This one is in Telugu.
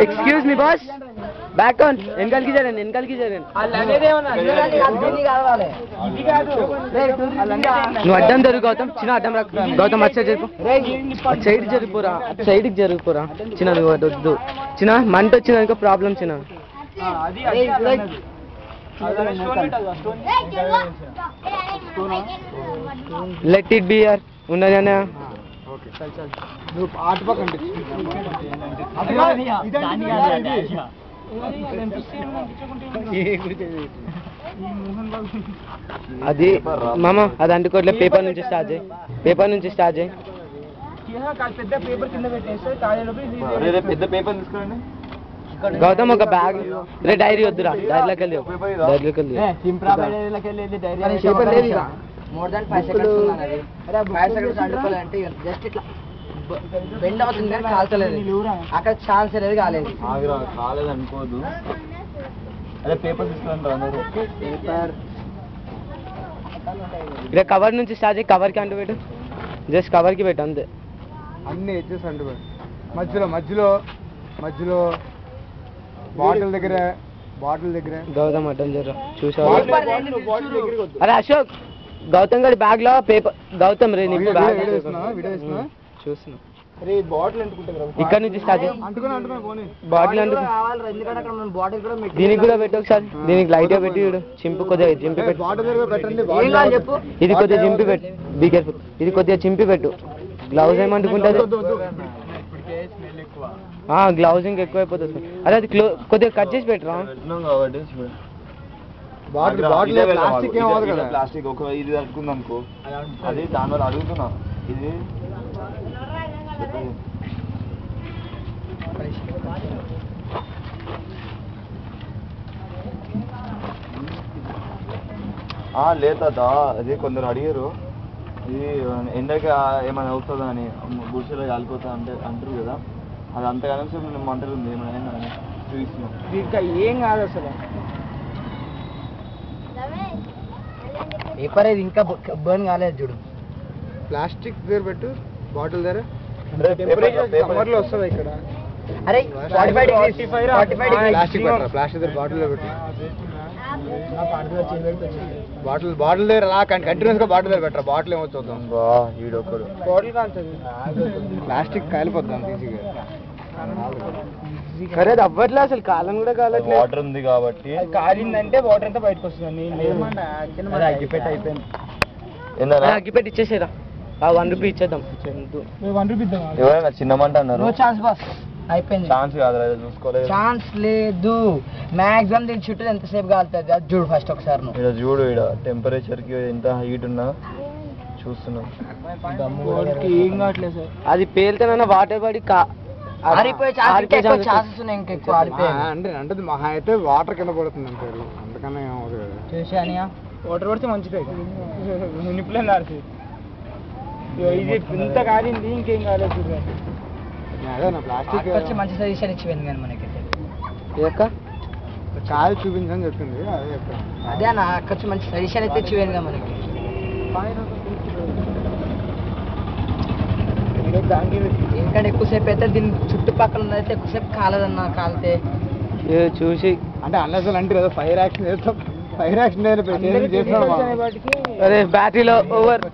excuse me boss back on एनकल की जरन నువ్వు అడ్డం జరుగు గౌతమ్ చిన్న అడ్డం రా గౌతమ్ అచ్చ జరుపు సైడ్ జరుపురా సైడ్కి జరుపురా చిన్న నువ్వు వద్దు చిన్న మంట వచ్చిందనుకో ప్రాబ్లం చిన్న లెట్ ఇట్ బి యార్ ఉన్నదనే అది మామ అది అంటుకోవట్లే పేపర్ నుంచి స్టార్ట్ చేయి గౌతమ్ ఒక బ్యాగ్ రే డైరీ వద్దురా డైరీలోకి వెళ్ళి మోర్ దాన్ 5 seconds 5 seconds అంటుకోవాలంటే జస్ట్ ఇట్లా బెండ్ అవుతుంది కానీ కాల్చలేదు అక్కడ ఛాన్స్ అనేది కాలేదు అనుకోదు అదే పేపర్ తీసుకుంటారు పేపర్ ఇలా కవర్ నుంచి స్టార్ట్ చేయి కవర్కి అంటు పెట్టు జస్ట్ కవర్కి పెట్టు అంతే అన్ని ఎడ్జెస్ అంటు పెట్టు మధ్యలో బాటిల్ దగ్గర గౌతమ్ అడ్డం జర చూసావా అరే అశోక్ గౌతమ్ గారి బ్యాగ్ లో పేపర్ గౌతమ్ రే నీకు బ్యాగ్ చూస్తున్నా ఇక్కడ నుంచి స్టార్ట్ బాటిల్ దీనికి కూడా పెట్టు ఒకసారి దీనికి లైట్ గా పెట్టి చింపి కొద్దిగా చింపి పెట్టు ఇది కొద్దిగా చింపి పెట్టు బీ కేర్ఫుల్ ఇది కొద్దిగా చింపి పెట్టు గ్లౌజ్ ఏమంటుకుంటుంది గ్లౌజింగ్ ఎక్కువైపోతుంది అదే అది కొద్దిగా కట్ చేసి పెట్టరా ప్లాస్టిక్ ఒక ఇది అనుకుంది అనుకో అది దానివల్ల అడుగుతున్నా ఇది లేదా అది కొందరు అడిగారు ఇది ఎండకి ఏమైనా అవుతుందా అని గుడిసెలో కాలిపోతా అంటే అంటారు కదా అది అంతగానో సేపు మంటలు ఉంది ఏమైనా చూపిస్తున్నాం ఇంకా ఏం కాదు అసలు పేపర్ ఇది ఇంకా బర్న్ కాలేదు చూడు ప్లాస్టిక్ దగ్గర పెట్టు బాటిల్ దగ్గర సమ్మర్లో వస్తుంది ఇక్కడ అరే 45 ప్లాస్టిక్ దగ్గర బాటిల్ పెట్టు బాటిల్ దగ్గర అలా కంటిన్యూస్ గా బాటిల్ దగ్గర పెట్టరా బాటిల్ ఏమో చూద్దాం బాటిల్ కాల్చదు ప్లాస్టిక్ కాలిపోద్దాం ఈజీగా సరే అది అవ్వట్లే అసలు కాలం కూడా కాలట్లేదు వాటర్ ఉంది కాబట్టి కాలిందంటే వాటర్ అంతా బయటకు వస్తుంది అగ్గిపెట్టి అయిపోయింది అగ్గిపెట్టి ఇచ్చేసేరా ఆ 1 రూపీ ఇచ్చేద్దాం ఎవరైనా చిన్న మంట అన్నారు నో ఛాన్స్ బాస్ అయిపోయింది ఛాన్స్ కాదు చూసుకోలేదు ఛాన్స్ లేదు మాక్సిమం దీని చుట్టూ ఎంతసేపు కాలుతుంది అది చూడు ఫస్ట్ ఒకసారి నువ్వు ఇక్కడ చూడు ఇక్కడ టెంపరేచర్ కి ఎంత హీట్ ఉన్నా చూస్తున్నాం ఏం కావట్లేదు సార్ అది పేలితేనన్నా వాటర్ పడి ఆరిపోయే ఛాన్సెస్ ఉన్నాయి ఇంకెక్కువ అంటే మహా అయితే వాటర్ కింద పడుతుంది అంతే అందుకనే చూసి అనియా వాటర్ పడితే మంచిదే నిప్పులే నాడుతుంది ఇది ఇంత కాలింది ఇంకేం కాలేదు ప్లాస్టిక్ వచ్చి మంచి సజెషన్ ఇచ్చిపోయింది కానీ మనకైతే కాలు చూపించని చెప్పింది అదే అన్న అక్కడ మంచి సజెషన్ అయితే ఇచ్చిపోయింది కదా మనకి ఎందుకంటే ఎక్కువసేపు అయితే దీని చుట్టుపక్కల ఉన్నదైతే ఎక్కువసేపు కాలదన్న కాలితే చూసి అంటే అన్నసలు అంటే ఏదో ఫైర్ యాక్షన్ చేస్తాం ఫైర్ యాక్షన్ అరే బ్యాటరీలో ఓవర్